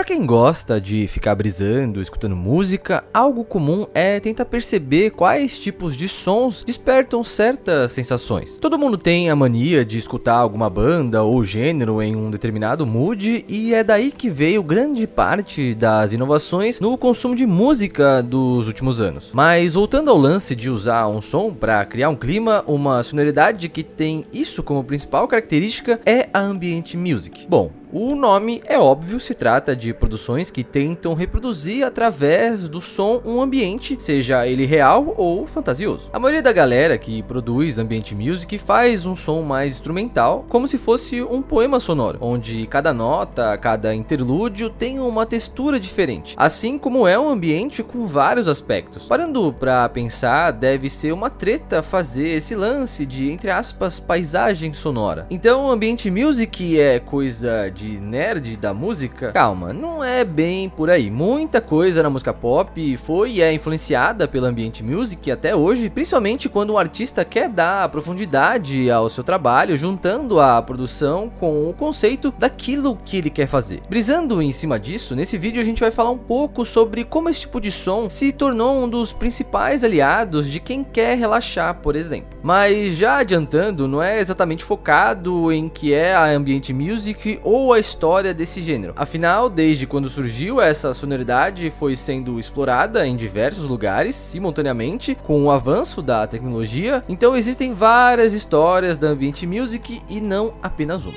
Para quem gosta de ficar brisando, escutando música, algo comum é tentar perceber quais tipos de sons despertam certas sensações. Todo mundo tem a mania de escutar alguma banda ou gênero em um determinado mood, e é daí que veio grande parte das inovações no consumo de música dos últimos anos. Mas voltando ao lance de usar um som para criar um clima, uma sonoridade que tem isso como principal característica é a ambient music. Bom, o nome é óbvio, se trata de produções que tentam reproduzir através do som um ambiente, seja ele real ou fantasioso. A maioria da galera que produz ambient music faz um som mais instrumental, como se fosse um poema sonoro, onde cada nota, cada interlúdio tem uma textura diferente, assim como é um ambiente com vários aspectos. Parando pra pensar, deve ser uma treta fazer esse lance de, entre aspas, paisagem sonora. Então, ambient music é coisa de nerd da música? Calma, não é bem por aí. Muita coisa na música pop foi e é influenciada pela ambient music até hoje, principalmente quando um artista quer dar profundidade ao seu trabalho, juntando a produção com o conceito daquilo que ele quer fazer. Brisando em cima disso, nesse vídeo a gente vai falar um pouco sobre como esse tipo de som se tornou um dos principais aliados de quem quer relaxar, por exemplo. Mas já adiantando, não é exatamente focado em que é a ambient music ou a história desse gênero. Afinal, desde quando surgiu, essa sonoridade foi sendo explorada em diversos lugares simultaneamente com o avanço da tecnologia, então existem várias histórias da ambient music e não apenas uma.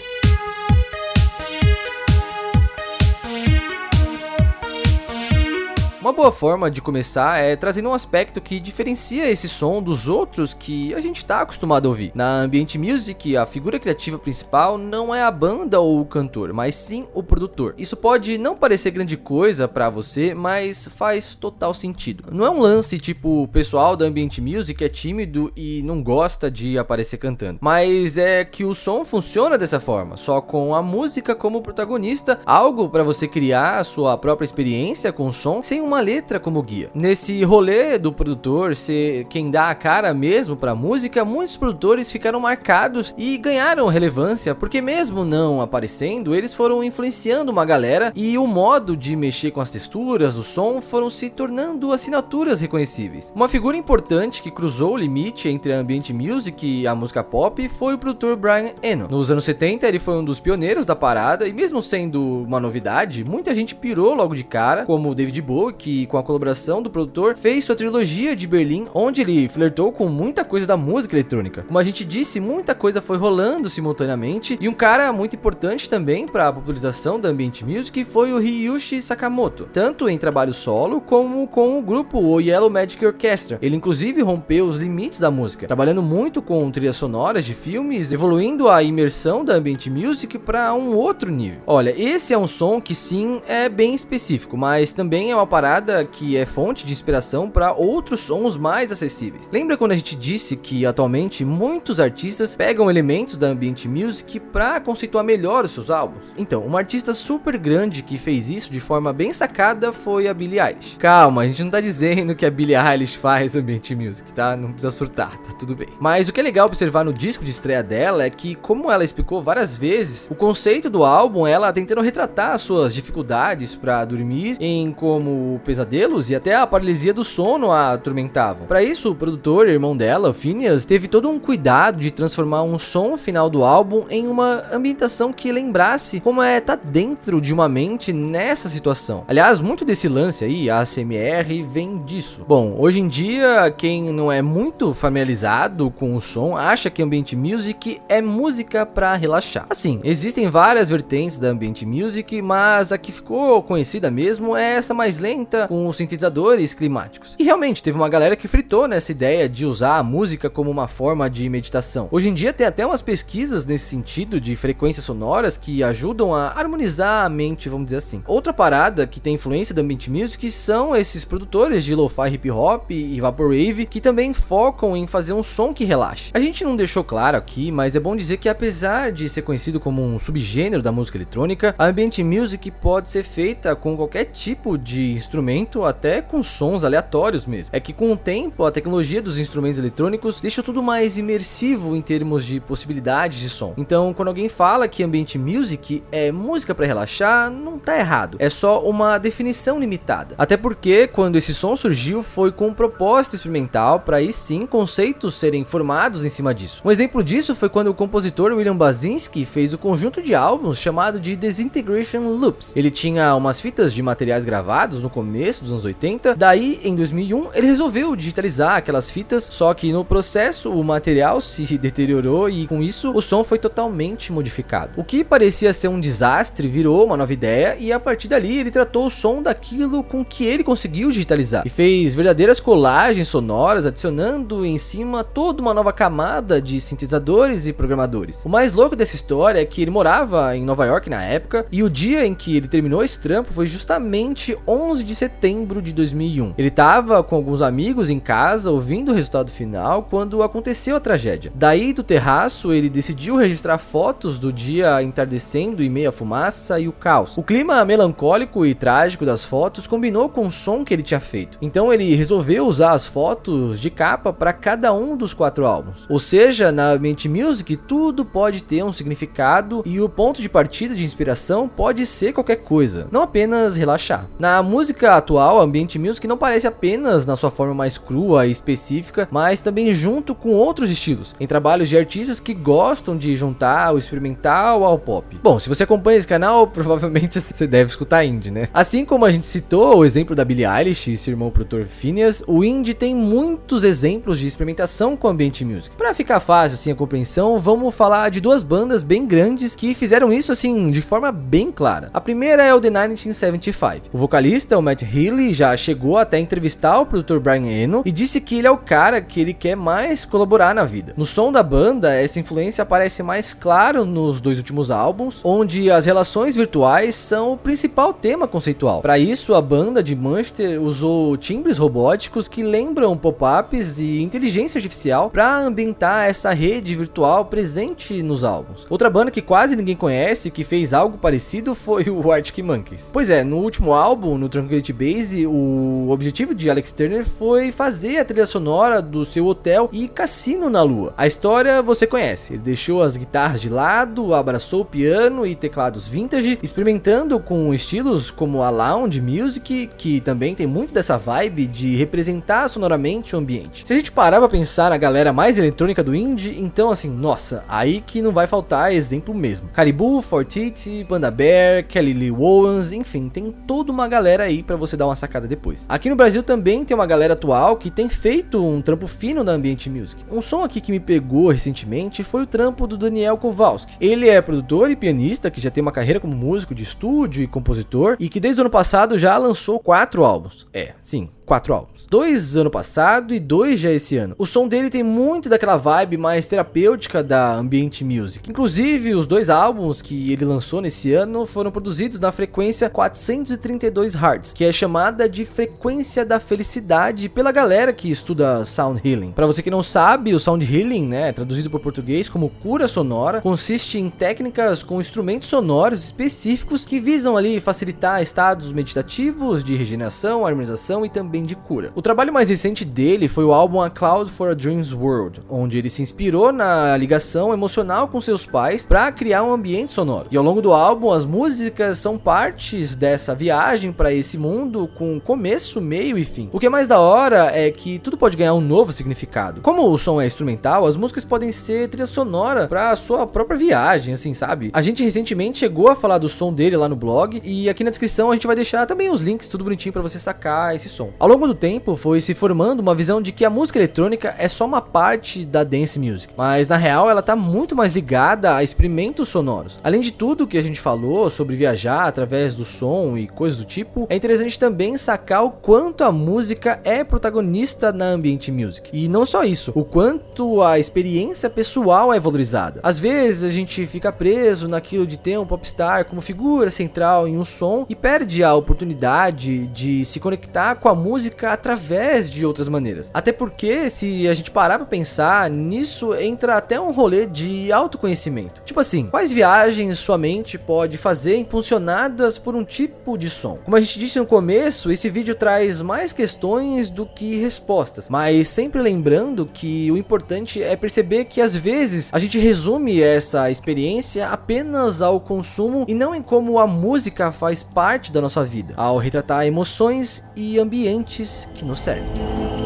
Uma boa forma de começar é trazendo um aspecto que diferencia esse som dos outros que a gente está acostumado a ouvir. Na ambient music, a figura criativa principal não é a banda ou o cantor, mas sim o produtor. Isso pode não parecer grande coisa pra você, mas faz total sentido. Não é um lance tipo o pessoal da ambient music é tímido e não gosta de aparecer cantando, mas é que o som funciona dessa forma, só com a música como protagonista, algo pra você criar a sua própria experiência com o som sem uma letra como guia. Nesse rolê do produtor ser quem dá a cara mesmo pra música, muitos produtores ficaram marcados e ganharam relevância, porque mesmo não aparecendo, eles foram influenciando uma galera e o modo de mexer com as texturas do som foram se tornando assinaturas reconhecíveis. Uma figura importante que cruzou o limite entre a ambient music e a música pop foi o produtor Brian Eno. Nos anos 70 ele foi um dos pioneiros da parada e mesmo sendo uma novidade, muita gente pirou logo de cara, como o David Bowie, que com a colaboração do produtor fez sua trilogia de Berlim, onde ele flertou com muita coisa da música eletrônica. Como a gente disse, muita coisa foi rolando simultaneamente, e um cara muito importante também para a popularização da ambient music foi o Ryuichi Sakamoto, tanto em trabalho solo como com o grupo o Yellow Magic Orchestra. Ele inclusive rompeu os limites da música, trabalhando muito com trilhas sonoras de filmes, evoluindo a imersão da ambient music para um outro nível. Olha, esse é um som que sim é bem específico, mas também é uma parada que é fonte de inspiração para outros sons mais acessíveis. Lembra quando a gente disse que atualmente muitos artistas pegam elementos da ambient music para conceituar melhor os seus álbuns? Então, uma artista super grande que fez isso de forma bem sacada foi a Billie Eilish. Calma, a gente não tá dizendo que a Billie Eilish faz ambient music, tá? Não precisa surtar, tá tudo bem. Mas o que é legal observar no disco de estreia dela é que, como ela explicou várias vezes, o conceito do álbum, ela tentando retratar suas dificuldades para dormir, em como pesadelos e até a paralisia do sono a atormentavam. Para isso, o produtor, irmão dela, o Phineas, teve todo um cuidado de transformar um som final do álbum em uma ambientação que lembrasse como é estar dentro de uma mente nessa situação. Aliás, muito desse lance aí, a ASMR, vem disso. Bom, hoje em dia, quem não é muito familiarizado com o som, acha que ambient music é música para relaxar. Assim, existem várias vertentes da ambient music, mas a que ficou conhecida mesmo é essa mais lenta, com sintetizadores climáticos. E realmente teve uma galera que fritou nessa ideia de usar a música como uma forma de meditação. Hoje em dia tem até umas pesquisas nesse sentido de frequências sonoras que ajudam a harmonizar a mente, vamos dizer assim. Outra parada que tem influência da ambient music são esses produtores de lo-fi hip hop e vaporwave que também focam em fazer um som que relaxe. A gente não deixou claro aqui, mas é bom dizer que apesar de ser conhecido como um subgênero da música eletrônica, a ambient music pode ser feita com qualquer tipo de instrumento instrumento, até com sons aleatórios mesmo. É que com o tempo, a tecnologia dos instrumentos eletrônicos deixa tudo mais imersivo em termos de possibilidades de som. Então, quando alguém fala que ambient music é música para relaxar, não tá errado. É só uma definição limitada. Até porque, quando esse som surgiu, foi com um propósito experimental para aí sim conceitos serem formados em cima disso. Um exemplo disso foi quando o compositor William Basinski fez o conjunto de álbuns chamado de Disintegration Loops. Ele tinha umas fitas de materiais gravados no começo dos anos 80, daí em 2001 ele resolveu digitalizar aquelas fitas, só que no processo o material se deteriorou e com isso o som foi totalmente modificado. O que parecia ser um desastre virou uma nova ideia e a partir dali ele tratou o som daquilo com que ele conseguiu digitalizar e fez verdadeiras colagens sonoras, adicionando em cima toda uma nova camada de sintetizadores e programadores. O mais louco dessa história é que ele morava em Nova York na época e o dia em que ele terminou esse trampo foi justamente 11 de setembro de 2001. Ele estava com alguns amigos em casa ouvindo o resultado final quando aconteceu a tragédia. Daí do terraço ele decidiu registrar fotos do dia entardecendo em meio à fumaça e o caos. O clima melancólico e trágico das fotos combinou com o som que ele tinha feito. Então ele resolveu usar as fotos de capa para cada um dos 4 álbuns. Ou seja, na ambient music tudo pode ter um significado e o ponto de partida de inspiração pode ser qualquer coisa, não apenas relaxar. Na música atual, a ambient music não parece apenas na sua forma mais crua e específica, mas também junto com outros estilos, em trabalhos de artistas que gostam de juntar o experimental ao pop. Bom, se você acompanha esse canal, provavelmente você deve escutar indie, né? Assim como a gente citou o exemplo da Billie Eilish e seu irmão produtor Phineas, o indie tem muitos exemplos de experimentação com ambient music. Para ficar fácil assim a compreensão, vamos falar de 2 bandas bem grandes que fizeram isso assim de forma bem clara. A primeira é o The 1975. O vocalista, o Matt Healy, já chegou até a entrevistar o produtor Brian Eno e disse que ele é o cara que ele quer mais colaborar na vida. No som da banda, essa influência aparece mais claro nos 2 últimos álbuns, onde as relações virtuais são o principal tema conceitual. Para isso, a banda de Manchester usou timbres robóticos que lembram pop-ups e inteligência artificial para ambientar essa rede virtual presente nos álbuns. Outra banda que quase ninguém conhece que fez algo parecido foi o Arctic Monkeys. Pois é, no último álbum, no Tranquility Base, o objetivo de Alex Turner foi fazer a trilha sonora do seu hotel e cassino na lua. A história você conhece, ele deixou as guitarras de lado, abraçou o piano e teclados vintage, experimentando com estilos como a lounge music, que também tem muito dessa vibe de representar sonoramente o ambiente. Se a gente parar pra pensar na galera mais eletrônica do indie, então assim, nossa, aí que não vai faltar exemplo mesmo. Caribou, Fortity, Panda Bear, Kelly Lee Owens, enfim, tem toda uma galera aí pra você dar uma sacada depois. Aqui no Brasil também tem uma galera atual que tem feito um trampo fino na ambient music. Um som aqui que me pegou recentemente foi o trampo do Daniel Kowalski. Ele é produtor e pianista que já tem uma carreira como músico de estúdio e compositor e que desde o ano passado já lançou 4 álbuns. Sim, 4 álbuns. 2 ano passado e 2 já esse ano. O som dele tem muito daquela vibe mais terapêutica da ambient music. Inclusive, os 2 álbuns que ele lançou nesse ano foram produzidos na frequência 432 Hz, que é chamada de frequência da felicidade pela galera que estuda Sound Healing. Para você que não sabe, o Sound Healing, né, traduzido para o português como cura sonora, consiste em técnicas com instrumentos sonoros específicos que visam ali facilitar estados meditativos de regeneração, harmonização e também de cura. O trabalho mais recente dele foi o álbum A Cloud for a Dream's World, onde ele se inspirou na ligação emocional com seus pais para criar um ambiente sonoro. E ao longo do álbum, as músicas são partes dessa viagem para esse mundo com começo, meio e fim. O que é mais da hora é que tudo pode ganhar um novo significado. Como o som é instrumental, as músicas podem ser trilha sonora para sua própria viagem, assim, sabe? A gente recentemente chegou a falar do som dele lá no blog e aqui na descrição a gente vai deixar também os links, tudo bonitinho para você sacar esse som. Ao longo do tempo foi se formando uma visão de que a música eletrônica é só uma parte da dance music, mas na real ela tá muito mais ligada a experimentos sonoros. Além de tudo que a gente falou sobre viajar através do som e coisas do tipo, é interessante também sacar o quanto a música é protagonista na ambient music. E não só isso, o quanto a experiência pessoal é valorizada. Às vezes a gente fica preso naquilo de ter um popstar como figura central em um som e perde a oportunidade de se conectar com a música música através de outras maneiras. Até porque, se a gente parar pra pensar nisso, entra até um rolê de autoconhecimento. Tipo assim, quais viagens sua mente pode fazer impulsionadas por um tipo de som? Como a gente disse no começo, esse vídeo traz mais questões do que respostas, mas sempre lembrando que o importante é perceber que às vezes a gente resume essa experiência apenas ao consumo e não em como a música faz parte da nossa vida, ao retratar emoções e ambientes que nos cercam.